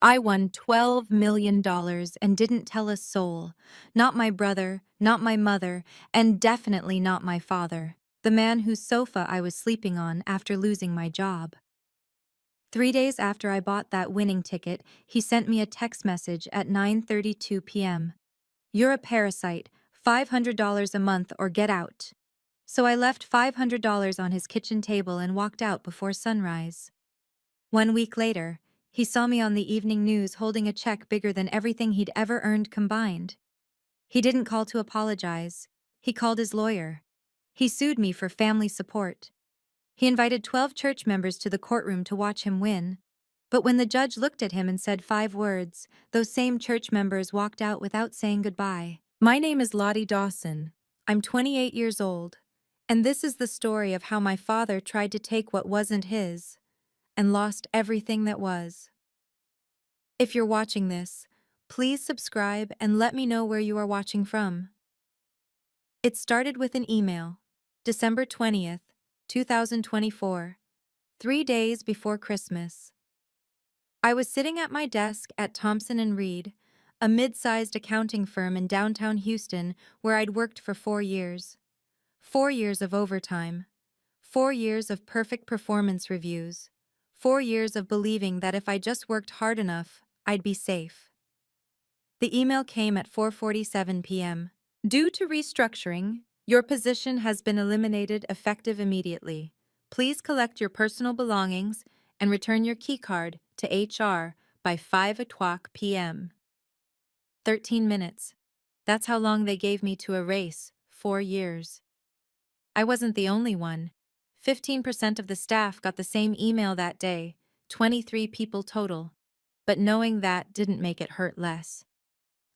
I won $12 million and didn't tell a soul. Not my brother, not my mother, and definitely not my father, the man whose sofa I was sleeping on after losing my job. 3 days after I bought that winning ticket, he sent me a text message at 9:32 p.m. "You're a parasite, $500 a month or get out." So I left $500 on his kitchen table and walked out before sunrise. 1 week later, he saw me on the evening news holding a check bigger than everything he'd ever earned combined. He didn't call to apologize. He called his lawyer. He sued me for family support. He invited 12 church members to the courtroom to watch him win. But when the judge looked at him and said 5 words, those same church members walked out without saying goodbye. My name is Lottie Dawson. I'm 28 years old. And this is the story of how my father tried to take what wasn't his and lost everything that was. If you're watching this, please subscribe and let me know where you are watching from. It started with an email, December 20th, 2024, 3 days before Christmas. I was sitting at my desk at Thompson & Reed, a mid-sized accounting firm in downtown Houston where I'd worked for 4 years. 4 years of overtime. 4 years of perfect performance reviews. 4 years of believing that if I just worked hard enough, I'd be safe. The email came at 4:47 p.m. Due to restructuring, your position has been eliminated effective immediately. Please collect your personal belongings and return your keycard to HR by 5 o'clock p.m. 13 minutes. That's how long they gave me to erase 4 years. I wasn't the only one. 15% of the staff got the same email that day, 23 people total. But knowing that didn't make it hurt less.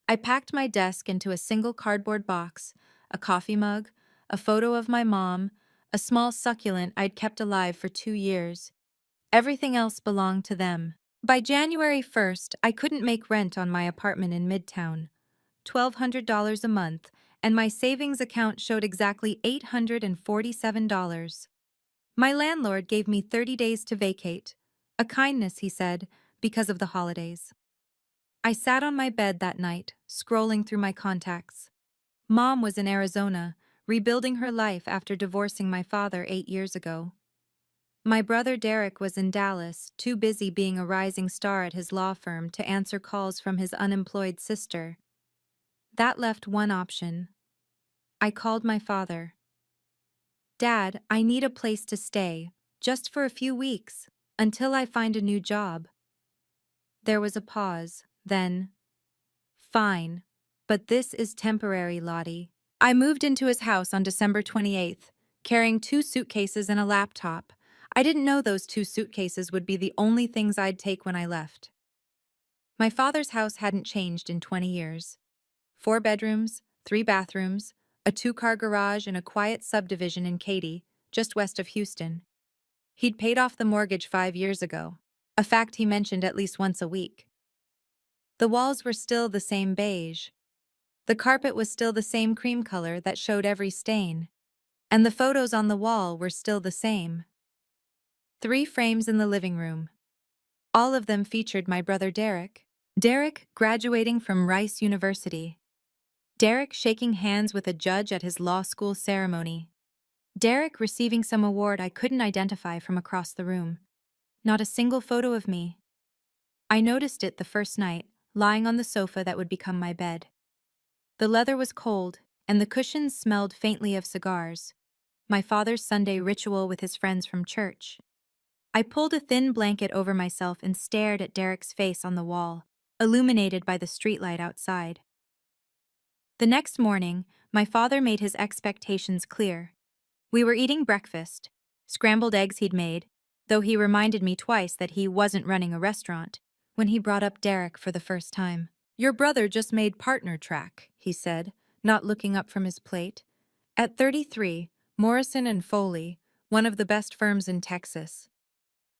I packed my desk into a single cardboard box, a coffee mug, a photo of my mom, a small succulent I'd kept alive for 2 years. Everything else belonged to them. By January 1st, I couldn't make rent on my apartment in Midtown, $1,200 a month, and my savings account showed exactly $847. My landlord gave me 30 days to vacate, a kindness, he said, because of the holidays. I sat on my bed that night, scrolling through my contacts. Mom was in Arizona, rebuilding her life after divorcing my father 8 years ago. My brother Derek was in Dallas, too busy being a rising star at his law firm to answer calls from his unemployed sister. That left one option. I called my father. "Dad, I need a place to stay, just for a few weeks, until I find a new job." There was a pause, then, "Fine, but this is temporary, Lottie." I moved into his house on December 28th, carrying 2 suitcases and a laptop. I didn't know those 2 suitcases would be the only things I'd take when I left. My father's house hadn't changed in 20 years. 4 bedrooms, 3 bathrooms, a 2-car garage in a quiet subdivision in Katy, just west of Houston. He'd paid off the mortgage 5 years ago, a fact he mentioned at least once a week. The walls were still the same beige. The carpet was still the same cream color that showed every stain. And the photos on the wall were still the same. 3 frames in the living room. All of them featured my brother Derek. Derek graduating from Rice University. Derek shaking hands with a judge at his law school ceremony. Derek receiving some award I couldn't identify from across the room. Not a single photo of me. I noticed it the first night, lying on the sofa that would become my bed. The leather was cold, and the cushions smelled faintly of cigars. My father's Sunday ritual with his friends from church. I pulled a thin blanket over myself and stared at Derek's face on the wall, illuminated by the streetlight outside. The next morning, my father made his expectations clear. We were eating breakfast, scrambled eggs he'd made, though he reminded me twice that he wasn't running a restaurant, when he brought up Derek for the first time. "Your brother just made partner track," he said, not looking up from his plate. "At 33, Morrison and Foley, one of the best firms in Texas."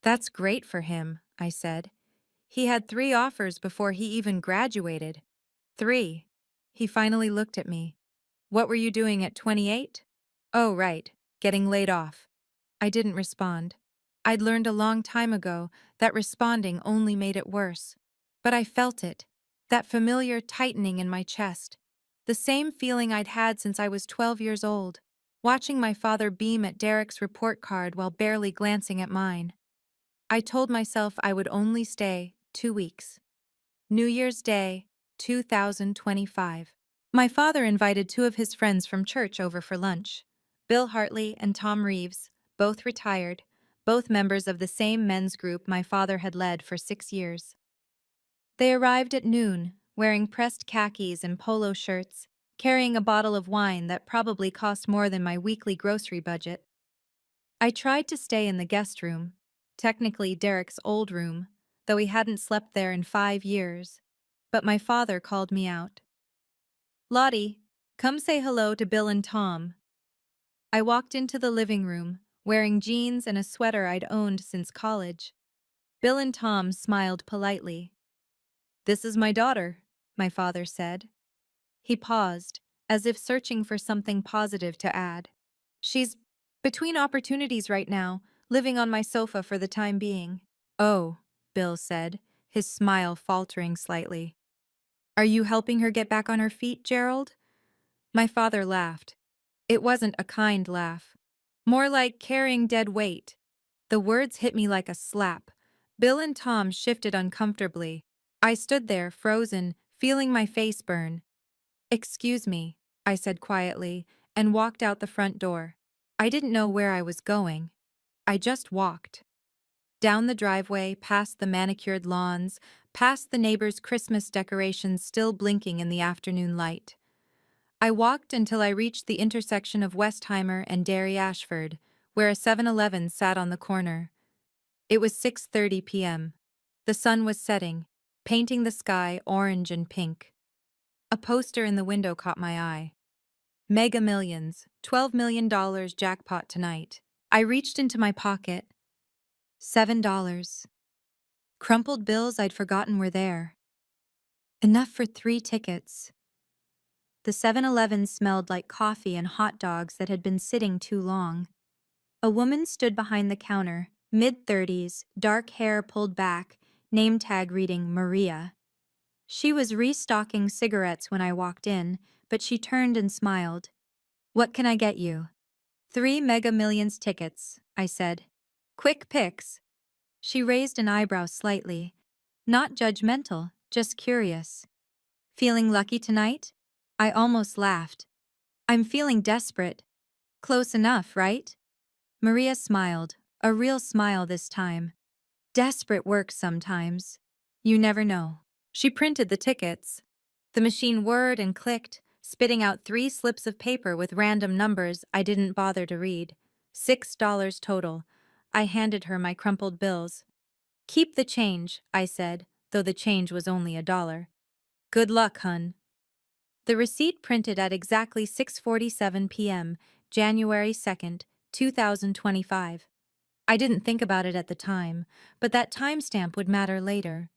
"That's great for him," I said. "He had 3 offers before he even graduated." 3. He finally looked at me. "What were you doing at 28? "Oh, right, getting laid off." I didn't respond. I'd learned a long time ago that responding only made it worse. But I felt it, that familiar tightening in my chest, the same feeling I'd had since I was 12 years old, watching my father beam at Derek's report card while barely glancing at mine. I told myself I would only stay 2 weeks. New Year's Day, 2025. My father invited two of his friends from church over for lunch. Bill Hartley and Tom Reeves, both retired, both members of the same men's group my father had led for 6 years. They arrived at noon, wearing pressed khakis and polo shirts, carrying a bottle of wine that probably cost more than my weekly grocery budget. I tried to stay in the guest room, technically Derek's old room, though he hadn't slept there in 5 years. But my father called me out. Lottie, come say hello to Bill and Tom. I walked into the living room, wearing jeans and a sweater I'd owned since college. Bill and Tom smiled politely. This is my daughter, my father said. He paused, as if searching for something positive to add. She's between opportunities right now, living on my sofa for the time being. Oh, Bill said, his smile faltering slightly. Are you helping her get back on her feet, Gerald? My father laughed. It wasn't a kind laugh. More like carrying dead weight. The words hit me like a slap. Bill and Tom shifted uncomfortably. I stood there, frozen, feeling my face burn. Excuse me, I said quietly, and walked out the front door. I didn't know where I was going. I just walked. Down the driveway, past the manicured lawns, past the neighbors' Christmas decorations still blinking in the afternoon light. I walked until I reached the intersection of Westheimer and Derry Ashford, where a 7-Eleven sat on the corner. It was 6:30 p.m. The sun was setting, painting the sky orange and pink. A poster in the window caught my eye. Mega Millions, $12 million jackpot tonight. I reached into my pocket. $7. Crumpled bills I'd forgotten were there. Enough for 3 tickets. The 7-Eleven smelled like coffee and hot dogs that had been sitting too long. A woman stood behind the counter, mid-30s, dark hair pulled back, name tag reading Maria. She was restocking cigarettes when I walked in, but she turned and smiled. What can I get you? 3 Mega Millions tickets, I said. Quick picks. She raised an eyebrow slightly. Not judgmental, just curious. Feeling lucky tonight? I almost laughed. I'm feeling desperate. Close enough, right? Maria smiled, a real smile this time. Desperate works sometimes. You never know. She printed the tickets. The machine whirred and clicked, spitting out 3 slips of paper with random numbers I didn't bother to read. $6 total. I handed her my crumpled bills. Keep the change, I said, though the change was only $1. Good luck, hun. The receipt printed at exactly 6:47 p.m., January 2nd, 2025. I didn't think about it at the time, but that timestamp would matter later.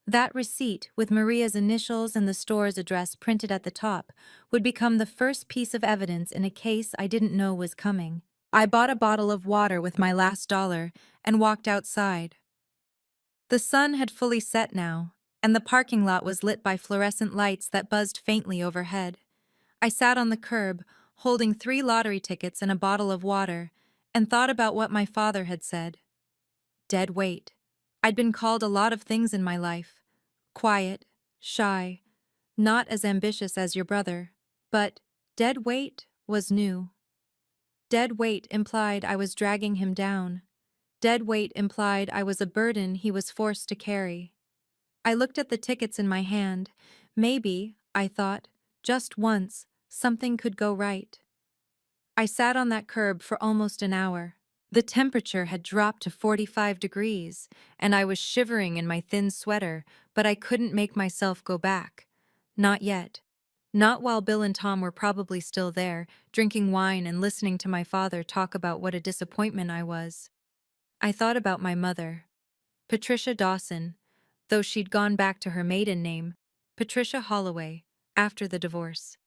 That receipt, with Maria's initials and the store's address printed at the top, would become the first piece of evidence in a case I didn't know was coming. I bought a bottle of water with my last dollar and walked outside. The sun had fully set now, and the parking lot was lit by fluorescent lights that buzzed faintly overhead. I sat on the curb, holding 3 lottery tickets and a bottle of water, and thought about what my father had said. Dead weight. I'd been called a lot of things in my life. Quiet, shy, not as ambitious as your brother. But dead weight was new. Dead weight implied I was dragging him down. Dead weight implied I was a burden he was forced to carry. I looked at the tickets in my hand. Maybe, I thought, just once, something could go right. I sat on that curb for almost an hour. The temperature had dropped to 45 degrees, and I was shivering in my thin sweater, but I couldn't make myself go back. Not yet. Not while Bill and Tom were probably still there, drinking wine and listening to my father talk about what a disappointment I was. I thought about my mother, Patricia Dawson, though she'd gone back to her maiden name, Patricia Holloway, after the divorce.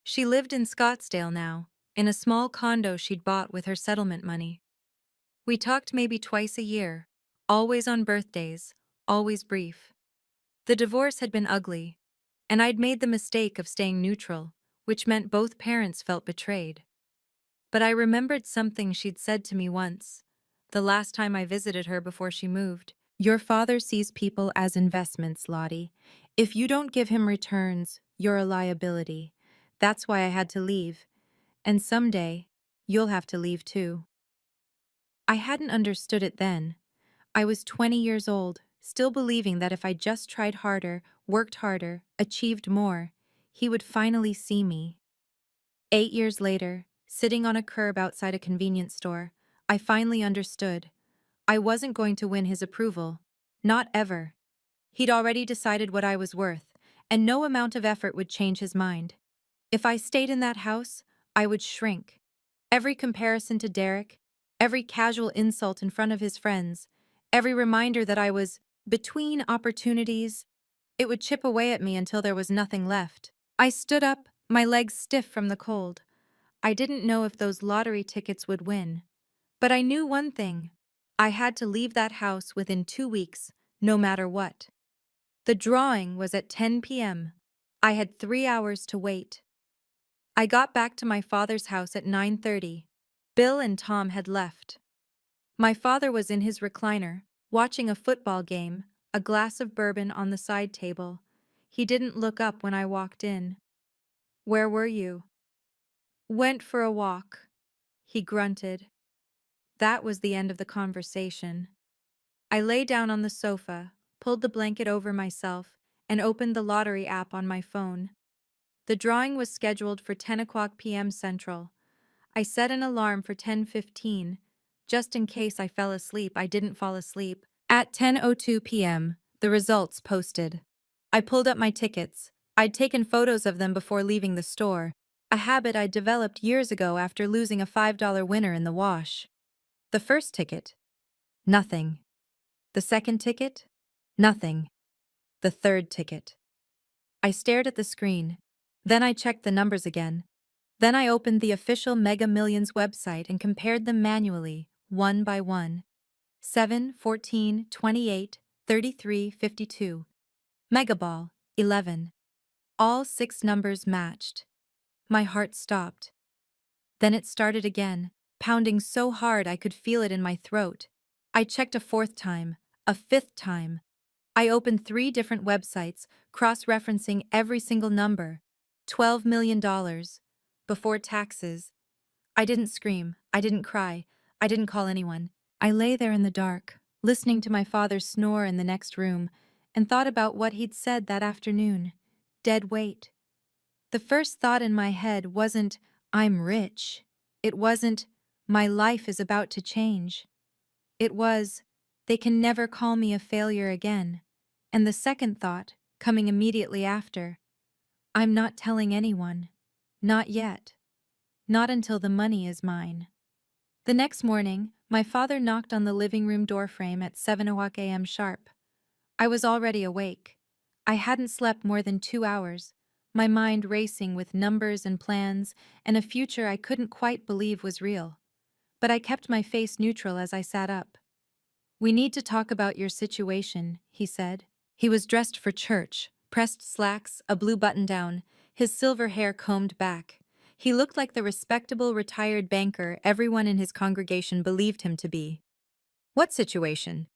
She lived in Scottsdale now, in a small condo she'd bought with her settlement money. We talked maybe twice a year, always on birthdays, always brief. The divorce had been ugly, and I'd made the mistake of staying neutral, which meant both parents felt betrayed. But I remembered something she'd said to me once, the last time I visited her before she moved. Your father sees people as investments, Lottie. If you don't give him returns, you're a liability. That's why I had to leave. And someday, you'll have to leave too. I hadn't understood it then. I was 20 years old, still believing that if I just tried harder, worked harder, achieved more, he would finally see me. 8 years later, sitting on a curb outside a convenience store, I finally understood. I wasn't going to win his approval. Not ever. He'd already decided what I was worth, and no amount of effort would change his mind. If I stayed in that house, I would shrink. Every comparison to Derek, every casual insult in front of his friends, every reminder that I was between opportunities, it would chip away at me until there was nothing left. I stood up, my legs stiff from the cold. I didn't know if those lottery tickets would win. But I knew one thing. I had to leave that house within 2 weeks, no matter what. The drawing was at 10 p.m. I had 3 hours to wait. I got back to my father's house at 9:30. Bill and Tom had left. My father was in his recliner, watching a football game, a glass of bourbon on the side table. He didn't look up when I walked in. Where were you? Went for a walk, he grunted. That was the end of the conversation. I lay down on the sofa, pulled the blanket over myself, and opened the lottery app on my phone. The drawing was scheduled for 10 o'clock p.m. Central. I set an alarm for 10:15. Just in case I fell asleep, I didn't fall asleep. At 10:02 p.m., the results posted. I pulled up my tickets. I'd taken photos of them before leaving the store, a habit I'd developed years ago after losing a $5 winner in the wash. The first ticket? Nothing. The second ticket? Nothing. The third ticket. I stared at the screen. Then I checked the numbers again. Then I opened the official Mega Millions website and compared them manually, one by one. 7, 14, 28, 33, 52. Megaball, 11. All 6 numbers matched. My heart stopped. Then it started again, pounding so hard I could feel it in my throat. I checked a 4th time, a 5th time. I opened 3 different websites, cross-referencing every single number. $12 million. Before taxes. I didn't scream. I didn't cry. I didn't call anyone. I lay there in the dark, listening to my father snore in the next room, and thought about what he'd said that afternoon. Dead weight. The first thought in my head wasn't, I'm rich. It wasn't, my life is about to change. It was, they can never call me a failure again. And the second thought, coming immediately after, I'm not telling anyone. Not yet. Not until the money is mine. The next morning, my father knocked on the living room doorframe at 7 o'clock a.m. sharp. I was already awake. I hadn't slept more than 2 hours, my mind racing with numbers and plans and a future I couldn't quite believe was real. But I kept my face neutral as I sat up. We need to talk about your situation, he said. He was dressed for church, pressed slacks, a blue button-down, his silver hair combed back. He looked like the respectable retired banker everyone in his congregation believed him to be. What situation?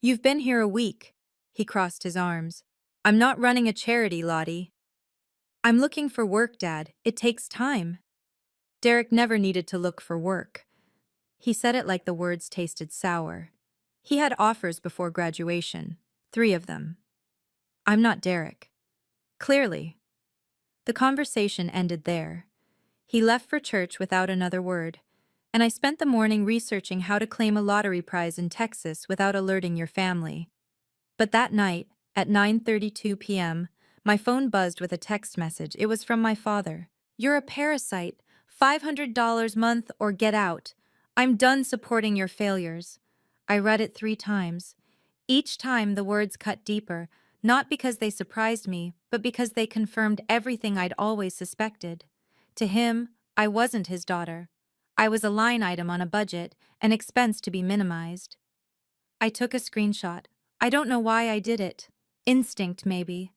You've been here a week. He crossed his arms. I'm not running a charity, Lottie. I'm looking for work, Dad. It takes time. Derek never needed to look for work. He said it like the words tasted sour. He had offers before graduation, 3 of them. I'm not Derek. Clearly. The conversation ended there. He left for church without another word, and I spent the morning researching how to claim a lottery prize in Texas without alerting your family. But that night, at 9:32 p.m., my phone buzzed with a text message. It was from my father. You're a parasite. $500 month or get out. I'm done supporting your failures. I read it 3 times. Each time the words cut deeper, not because they surprised me, but because they confirmed everything I'd always suspected. To him, I wasn't his daughter. I was a line item on a budget, an expense to be minimized. I took a screenshot. I don't know why I did it. Instinct, maybe.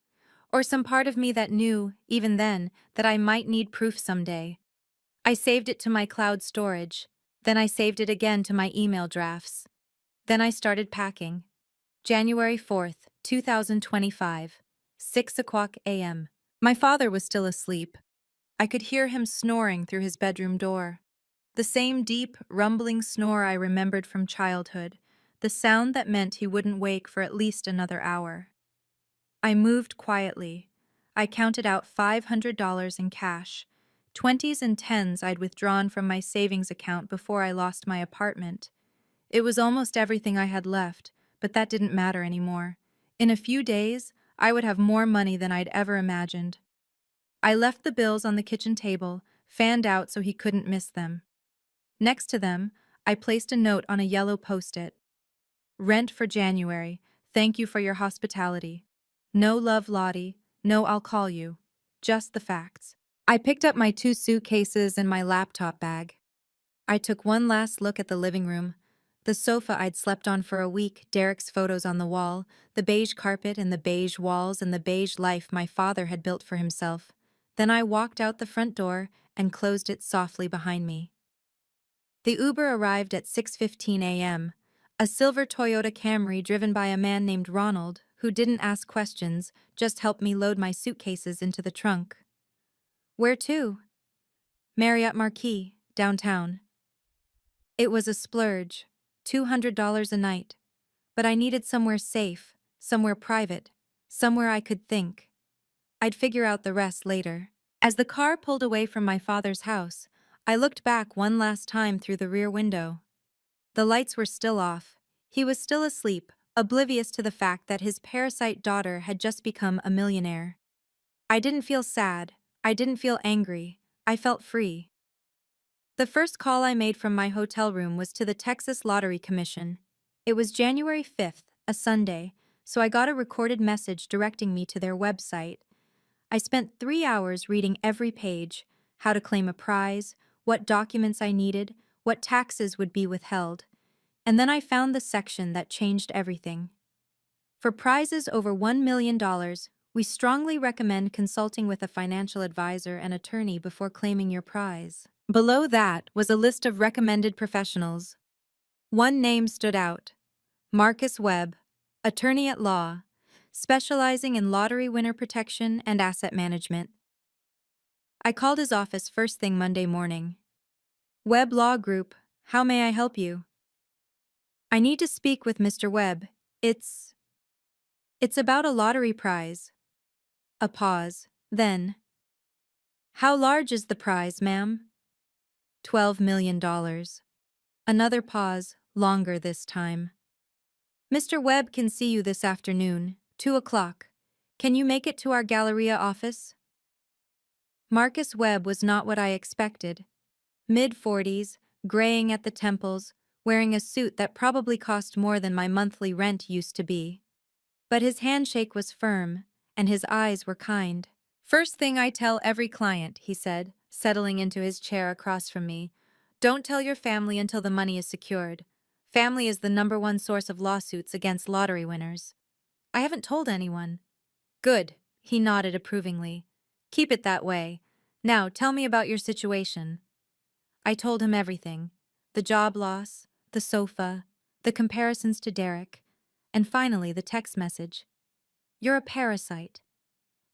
Or some part of me that knew, even then, that I might need proof someday. I saved it to my cloud storage. Then I saved it again to my email drafts. Then I started packing. January 4th, 2025, 6 o'clock a.m. My father was still asleep. I could hear him snoring through his bedroom door. The same deep, rumbling snore I remembered from childhood, the sound that meant he wouldn't wake for at least another hour. I moved quietly. I counted out $500 in cash, 20s and 10s I'd withdrawn from my savings account before I lost my apartment. It was almost everything I had left, but that didn't matter anymore. In a few days, I would have more money than I'd ever imagined. I left the bills on the kitchen table, fanned out so he couldn't miss them. Next to them, I placed a note on a yellow post-it. Rent for January. Thank you for your hospitality. No love, Lottie. No, I'll call you. Just the facts. I picked up my 2 suitcases and my laptop bag. I took one last look at the living room. The sofa I'd slept on for a week, Derek's photos on the wall, the beige carpet and the beige walls and the beige life my father had built for himself. Then I walked out the front door and closed it softly behind me. The Uber arrived at 6:15 a.m., a silver Toyota Camry driven by a man named Ronald, who didn't ask questions, just helped me load my suitcases into the trunk. Where to? Marriott Marquis, downtown. It was a splurge, $200 a night, but I needed somewhere safe, somewhere private, somewhere I could think. I'd figure out the rest later. As the car pulled away from my father's house, I looked back one last time through the rear window. The lights were still off. He was still asleep, oblivious to the fact that his parasite daughter had just become a millionaire. I didn't feel sad. I didn't feel angry. I felt free. The first call I made from my hotel room was to the Texas Lottery Commission. It was January 5th, a Sunday, so I got a recorded message directing me to their website. I spent 3 hours reading every page: how to claim a prize, what documents I needed, what taxes would be withheld. And then I found the section that changed everything. For prizes over $1 million, we strongly recommend consulting with a financial advisor and attorney before claiming your prize. Below that was a list of recommended professionals. One name stood out: Marcus Webb, attorney at law, specializing in lottery winner protection and asset management. I called his office first thing Monday morning. Webb Law Group, how may I help you? I need to speak with Mr. Webb. It's about a lottery prize. A pause. Then, how large is the prize, ma'am? $12 million. Another pause, longer this time. Mr. Webb can see you this afternoon, 2 o'clock. Can you make it to our Galleria office? Marcus Webb was not what I expected. Mid-40s, graying at the temples, wearing a suit that probably cost more than my monthly rent used to be. But his handshake was firm, and his eyes were kind. First thing I tell every client, he said, settling into his chair across from me. Don't tell your family until the money is secured. Family is the #1 source of lawsuits against lottery winners. I haven't told anyone. Good, he nodded approvingly. Keep it that way. Now tell me about your situation. I told him everything: the job loss, the sofa, the comparisons to Derek, and finally the text message. You're a parasite.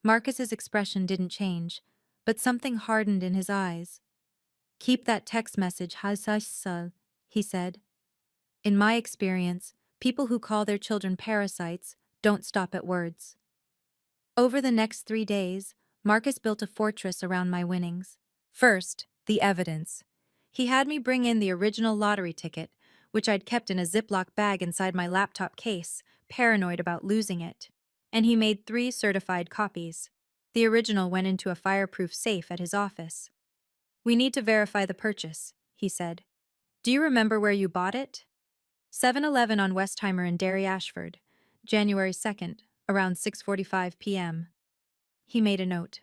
Marcus's expression didn't change, but something hardened in his eyes. Keep that text message, Hasasa, he said. In my experience, people who call their children parasites don't stop at words. Over the next 3 days, Marcus built a fortress around my winnings. First, the evidence. He had me bring in the original lottery ticket, which I'd kept in a Ziploc bag inside my laptop case, paranoid about losing it. And he made 3 certified copies. The original went into a fireproof safe at his office. We need to verify the purchase, he said. Do you remember where you bought it? 7-Eleven on Westheimer in Derry, Ashford, January 2nd, around 6:45 p.m. He made a note.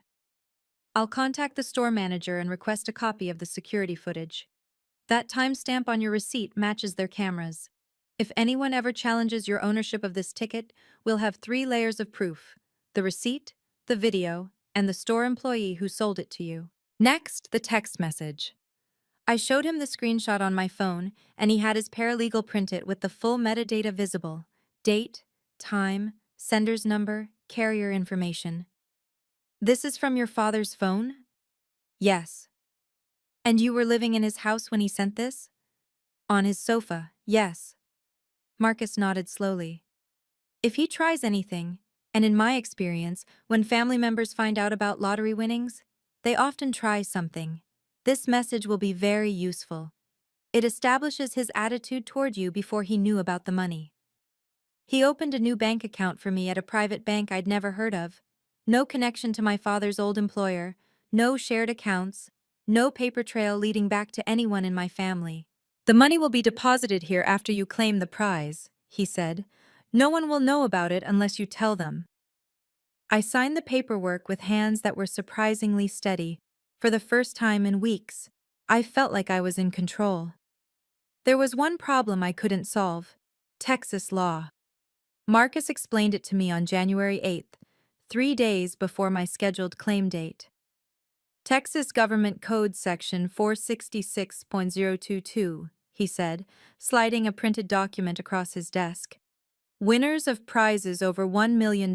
I'll contact the store manager and request a copy of the security footage. That timestamp on your receipt matches their cameras. If anyone ever challenges your ownership of this ticket, we'll have 3 layers of proof: the receipt, the video, and the store employee who sold it to you. Next, the text message. I showed him the screenshot on my phone, and he had his paralegal print it with the full metadata visible: date, time, sender's number, carrier information. This is from your father's phone? Yes. And you were living in his house when he sent this? On his sofa, yes. Marcus nodded slowly. If he tries anything, and in my experience, when family members find out about lottery winnings, they often try something. This message will be very useful. It establishes his attitude toward you before he knew about the money. He opened a new bank account for me at a private bank I'd never heard of. No connection to my father's old employer, no shared accounts, no paper trail leading back to anyone in my family. The money will be deposited here after you claim the prize, he said. No one will know about it unless you tell them. I signed the paperwork with hands that were surprisingly steady. For the first time in weeks, I felt like I was in control. There was one problem I couldn't solve: Texas law. Marcus explained it to me on January 8th, 3 days before my scheduled claim date. Texas Government Code Section 466.022, he said, sliding a printed document across his desk. Winners of prizes over $1 million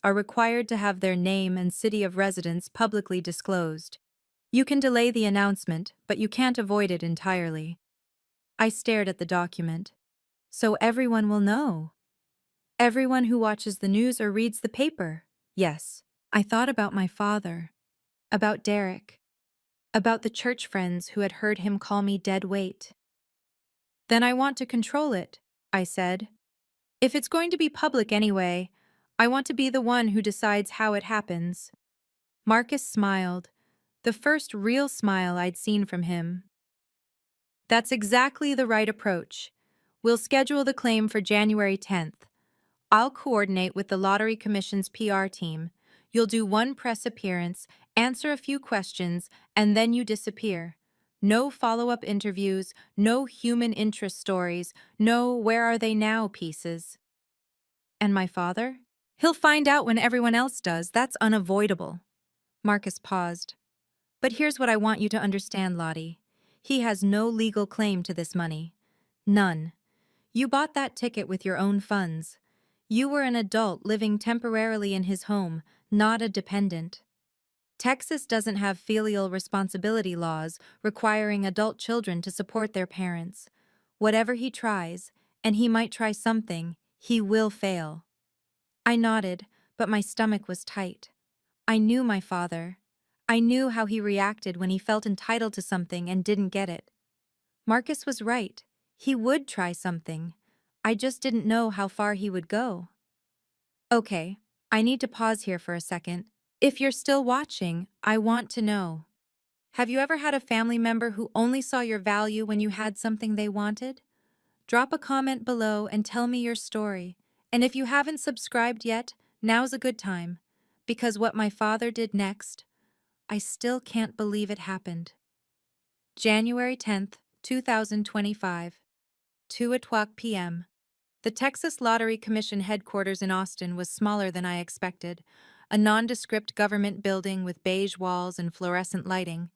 are required to have their name and city of residence publicly disclosed. You can delay the announcement, but you can't avoid it entirely. I stared at the document. So everyone will know. Everyone who watches the news or reads the paper. Yes. I thought about my father, about Derek, about the church friends who had heard him call me dead weight. Then I want to control it, I said. If it's going to be public anyway, I want to be the one who decides how it happens. Marcus smiled, the first real smile I'd seen from him. That's exactly the right approach. We'll schedule the claim for January 10th. I'll coordinate with the Lottery Commission's PR team. You'll do one press appearance, answer a few questions, and then you disappear. No follow-up interviews, no human interest stories, no where are they now pieces. And my father? He'll find out when everyone else does. That's unavoidable. Marcus paused. But here's what I want you to understand, Lottie. He has no legal claim to this money. None. You bought that ticket with your own funds. You were an adult living temporarily in his home, not a dependent. Texas doesn't have filial responsibility laws requiring adult children to support their parents. Whatever he tries, and he might try something, he will fail. I nodded, but my stomach was tight. I knew my father. I knew how he reacted when he felt entitled to something and didn't get it. Marcus was right. He would try something. I just didn't know how far he would go. Okay, I need to pause here for a second. If you're still watching, I want to know. Have you ever had a family member who only saw your value when you had something they wanted? Drop a comment below and tell me your story. And if you haven't subscribed yet, now's a good time. Because what my father did next, I still can't believe it happened. January 10th, 2025, 2:00 p.m. The Texas Lottery Commission headquarters in Austin was smaller than I expected, a nondescript government building with beige walls and fluorescent lighting.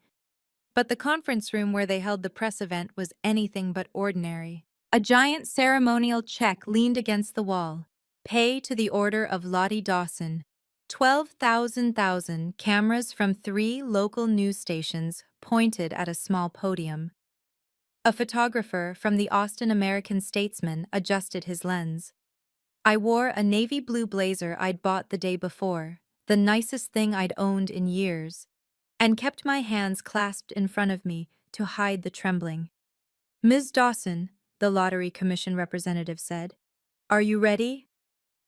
But the conference room where they held the press event was anything but ordinary. A giant ceremonial check leaned against the wall. Pay to the order of Lottie Dawson. 12,000 cameras from 3 local news stations pointed at a small podium. A photographer from the Austin American-Statesman adjusted his lens. I wore a navy blue blazer I'd bought the day before, the nicest thing I'd owned in years, and kept my hands clasped in front of me to hide the trembling. "Ms. Dawson," the Lottery Commission representative said, "are you ready?"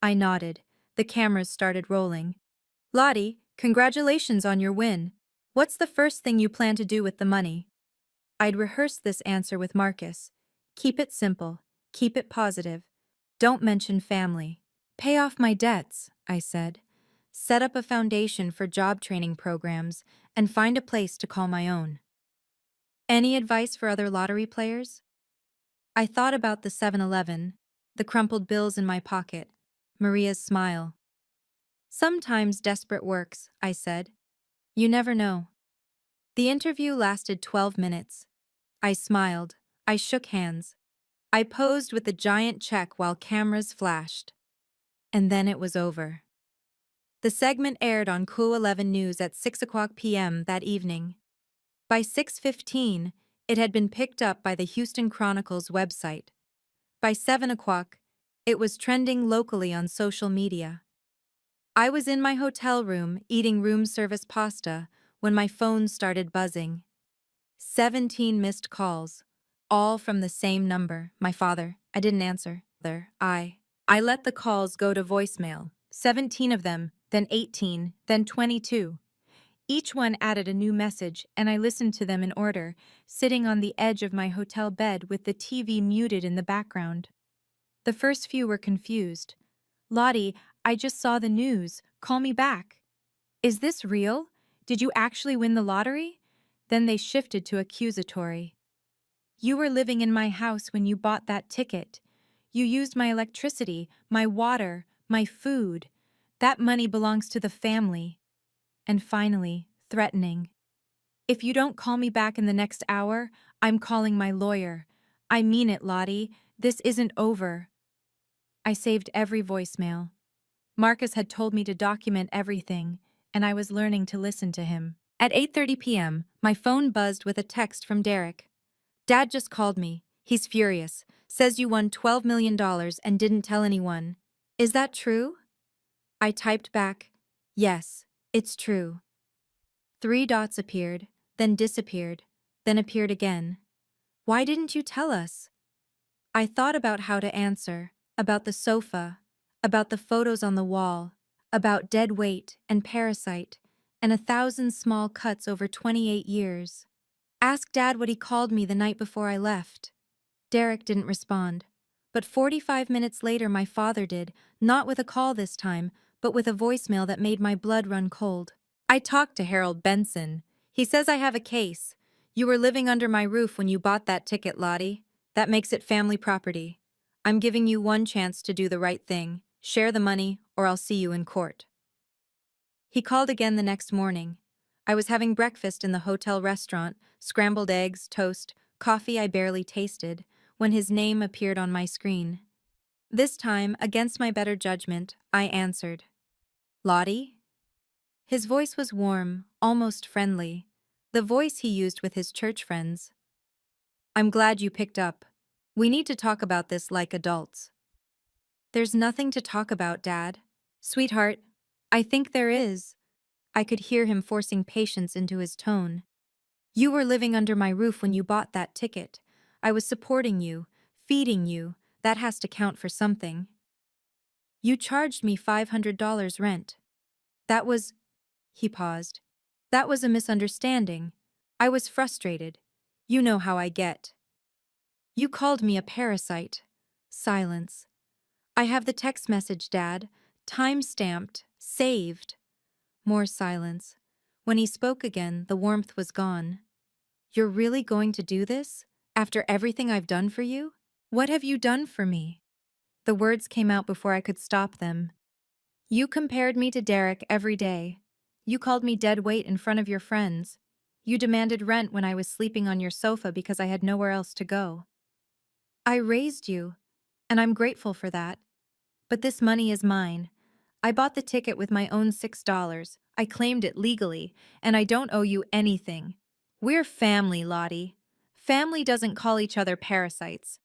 I nodded. The cameras started rolling. "Lottie, congratulations on your win. What's the first thing you plan to do with the money?" I'd rehearsed this answer with Marcus. Keep it simple. Keep it positive. Don't mention family. Pay off my debts, I said. Set up a foundation for job training programs and find a place to call my own. Any advice for other lottery players? I thought about the 7-Eleven, the crumpled bills in my pocket, Maria's smile. Sometimes desperate works, I said. You never know. The interview lasted 12 minutes. I smiled. I shook hands. I posed with the giant check while cameras flashed. And then it was over. The segment aired on Cool 11 News at 6 p.m. that evening. By 6:15, it had been picked up by the Houston Chronicle's website. By 7 o'clock, it was trending locally on social media. I was in my hotel room eating room service pasta when my phone started buzzing. 17 missed calls, all from the same number, my father. I didn't answer. I let the calls go to voicemail, 17 of them, then 18, then 22. Each one added a new message, and I listened to them in order, sitting on the edge of my hotel bed with the TV muted in the background. The first few were confused. Lottie, I just saw the news. Call me back. Is this real? Did you actually win the lottery? Then they shifted to accusatory. You were living in my house when you bought that ticket. You used my electricity, my water, my food. That money belongs to the family. And finally, threatening. If you don't call me back in the next hour, I'm calling my lawyer. I mean it, Lottie. This isn't over. I saved every voicemail. Marcus had told me to document everything, and I was learning to listen to him. At 8:30 p.m., my phone buzzed with a text from Derek. Dad just called me. He's furious. Says you won $12 million and didn't tell anyone. Is that true? I typed back, yes, it's true. 3 dots appeared, then disappeared, then appeared again. Why didn't you tell us? I thought about how to answer, about the sofa, about the photos on the wall, about dead weight and parasite, and 1,000 small cuts over 28 years. Ask Dad what he called me the night before I left. Derek didn't respond. But 45 minutes later my father did, not with a call this time, but with a voicemail that made my blood run cold. I talked to Harold Benson. He says I have a case. You were living under my roof when you bought that ticket, Lottie. That makes it family property. I'm giving you one chance to do the right thing. Share the money, or I'll see you in court. He called again the next morning. I was having breakfast in the hotel restaurant, scrambled eggs, toast, coffee I barely tasted, when his name appeared on my screen. This time, against my better judgment, I answered. Lottie? His voice was warm, almost friendly, the voice he used with his church friends. I'm glad you picked up. We need to talk about this like adults. There's nothing to talk about, Dad. Sweetheart, I think there is. I could hear him forcing patience into his tone. You were living under my roof when you bought that ticket. I was supporting you, feeding you. That has to count for something. You charged me $500 rent. That was... He paused. That was a misunderstanding. I was frustrated. You know how I get. You called me a parasite. Silence. I have the text message, Dad. Time-stamped. Saved. More silence. When he spoke again, the warmth was gone. You're really going to do this? After everything I've done for you? What have you done for me? The words came out before I could stop them. You compared me to Derek every day. You called me dead weight in front of your friends. You demanded rent when I was sleeping on your sofa because I had nowhere else to go. I raised you, and I'm grateful for that. But this money is mine. I bought the ticket with my own $6. I claimed it legally, and I don't owe you anything. We're family, Lottie. Family doesn't call each other parasites.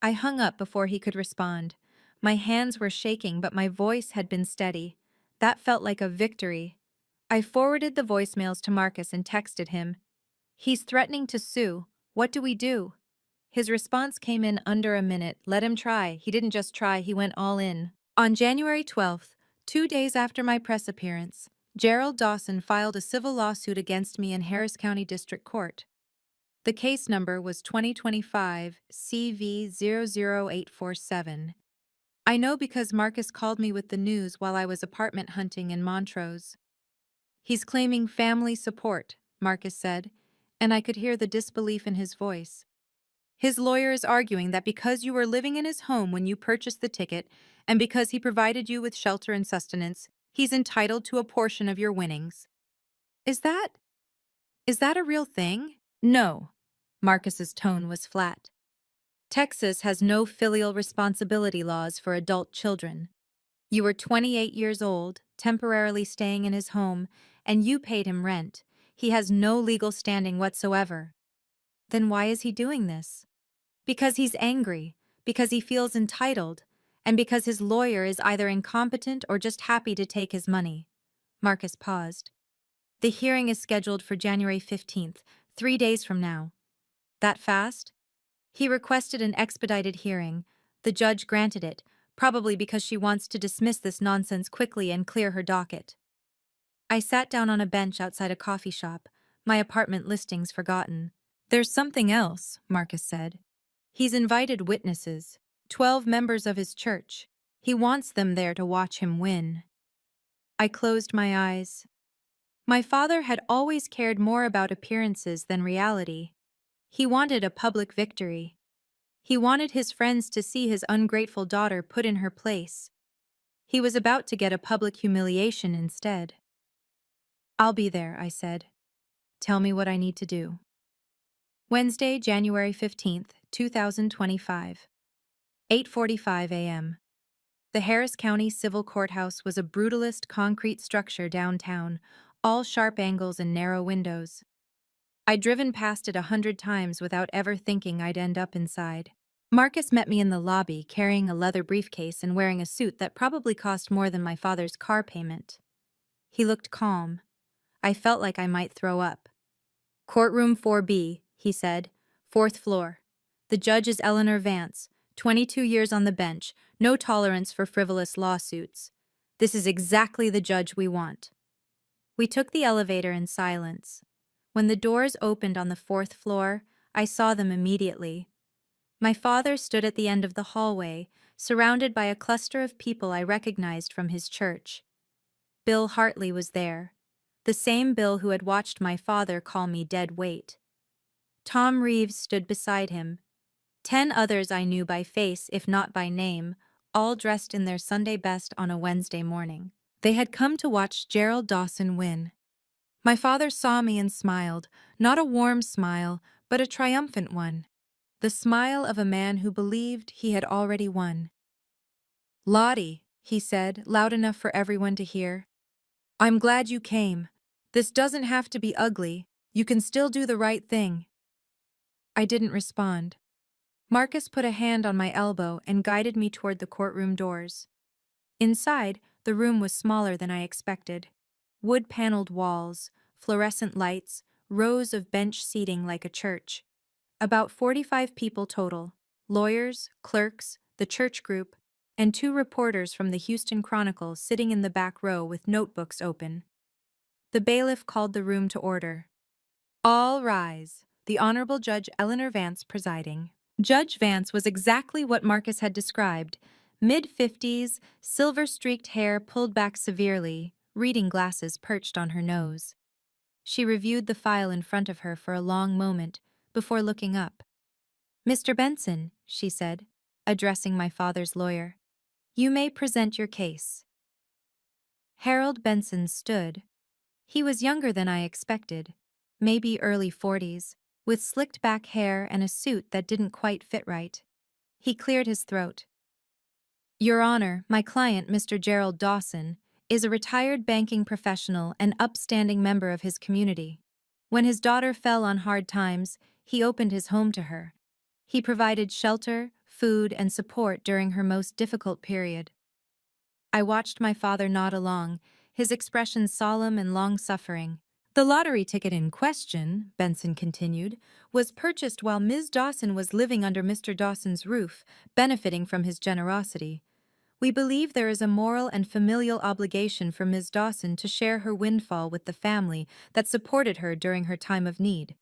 I hung up before he could respond. My hands were shaking, but my voice had been steady. That felt like a victory. I forwarded the voicemails to Marcus and texted him. He's threatening to sue. What do we do? His response came in under a minute. Let him try. He didn't just try, he went all in. On January 12th, 2 days after my press appearance, Gerald Dawson filed a civil lawsuit against me in Harris County District Court. The case number was 2025 CV00847. I know because Marcus called me with the news while I was apartment hunting in Montrose. He's claiming family support, Marcus said, and I could hear the disbelief in his voice. His lawyer is arguing that because you were living in his home when you purchased the ticket, and because he provided you with shelter and sustenance, he's entitled to a portion of your winnings. Is that is that a real thing? No. Marcus's tone was flat. Texas has no filial responsibility laws for adult children. You were 28 years old, temporarily staying in his home, and you paid him rent. He has no legal standing whatsoever. Then why is he doing this? Because he's angry, because he feels entitled, and because his lawyer is either incompetent or just happy to take his money. Marcus paused. The hearing is scheduled for January 15th, 3 days from now. That fast? He requested an expedited hearing. The judge granted it, probably because she wants to dismiss this nonsense quickly and clear her docket. I sat down on a bench outside a coffee shop, my apartment listings forgotten. There's something else, Marcus said. He's invited witnesses, 12 members of his church. He wants them there to watch him win. I closed my eyes. My father had always cared more about appearances than reality. He wanted a public victory. He wanted his friends to see his ungrateful daughter put in her place. He was about to get a public humiliation instead. I'll be there, I said. Tell me what I need to do. Wednesday, January 15th, 2025. 8:45 a.m. The Harris County Civil Courthouse was a brutalist concrete structure downtown, all sharp angles and narrow windows. I'd driven past it 100 times without ever thinking I'd end up inside. Marcus met me in the lobby, carrying a leather briefcase and wearing a suit that probably cost more than my father's car payment. He looked calm. I felt like I might throw up. Courtroom 4B, he said, 4th floor. The judge is Eleanor Vance, 22 years on the bench, no tolerance for frivolous lawsuits. This is exactly the judge we want. We took the elevator in silence. When the doors opened on the 4th floor, I saw them immediately. My father stood at the end of the hallway, surrounded by a cluster of people I recognized from his church. Bill Hartley was there, the same Bill who had watched my father call me dead weight. Tom Reeves stood beside him. 10 others I knew by face, if not by name, all dressed in their Sunday best on a Wednesday morning. They had come to watch Gerald Dawson win. My father saw me and smiled, not a warm smile, but a triumphant one. The smile of a man who believed he had already won. "Lottie," he said, loud enough for everyone to hear. "I'm glad you came. This doesn't have to be ugly. You can still do the right thing." I didn't respond. Marcus put a hand on my elbow and guided me toward the courtroom doors. Inside, the room was smaller than I expected. Wood-paneled walls, fluorescent lights, rows of bench seating like a church. About 45 people total: lawyers, clerks, the church group, and 2 reporters from the Houston Chronicle sitting in the back row with notebooks open. The bailiff called the room to order. "All rise." The Honorable Judge Eleanor Vance presiding. Judge Vance was exactly what Marcus had described: mid-50s, silver-streaked hair pulled back severely, reading glasses perched on her nose. She reviewed the file in front of her for a long moment before looking up. "Mr. Benson," she said, addressing my father's lawyer, "you may present your case." Harold Benson stood. He was younger than I expected, maybe early 40s, with slicked back hair and a suit that didn't quite fit right. He cleared his throat. "Your Honor, my client, Mr. Gerald Dawson, is a retired banking professional and upstanding member of his community. When his daughter fell on hard times, he opened his home to her. He provided shelter, food, and support during her most difficult period." I watched my father nod along, his expression solemn and long-suffering. "The lottery ticket in question," Benson continued, "was purchased while Ms. Dawson was living under Mr. Dawson's roof, benefiting from his generosity. We believe there is a moral and familial obligation for Ms. Dawson to share her windfall with the family that supported her during her time of need."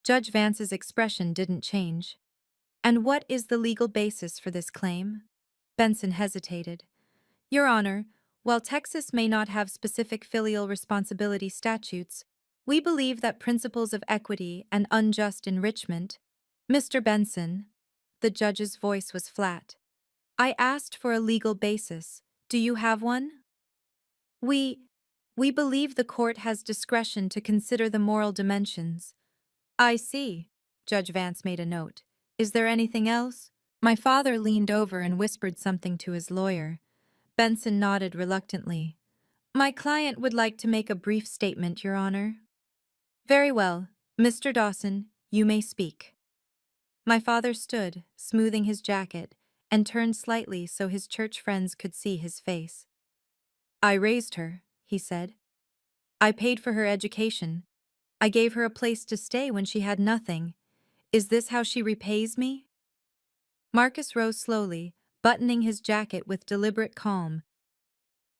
Judge Vance's expression didn't change. "And what is the legal basis for this claim?" Benson hesitated. "Your Honor, while Texas may not have specific filial responsibility statutes, we believe that principles of equity and unjust enrichment." Mr. Benson, the judge's voice was flat. I asked for a legal basis. Do you have one? We, we believe the court has discretion to consider the moral dimensions. I see. Judge Vance made a note. Is there anything else? My father leaned over and whispered something to his lawyer. Benson nodded reluctantly. My client would like to make a brief statement, Your Honor. Very well. Mr. Dawson, you may speak. My father stood, smoothing his jacket, and turned slightly so his church friends could see his face. I raised her, he said. I paid for her education. I gave her a place to stay when she had nothing. Is this how she repays me? Marcus rose slowly, buttoning his jacket with deliberate calm.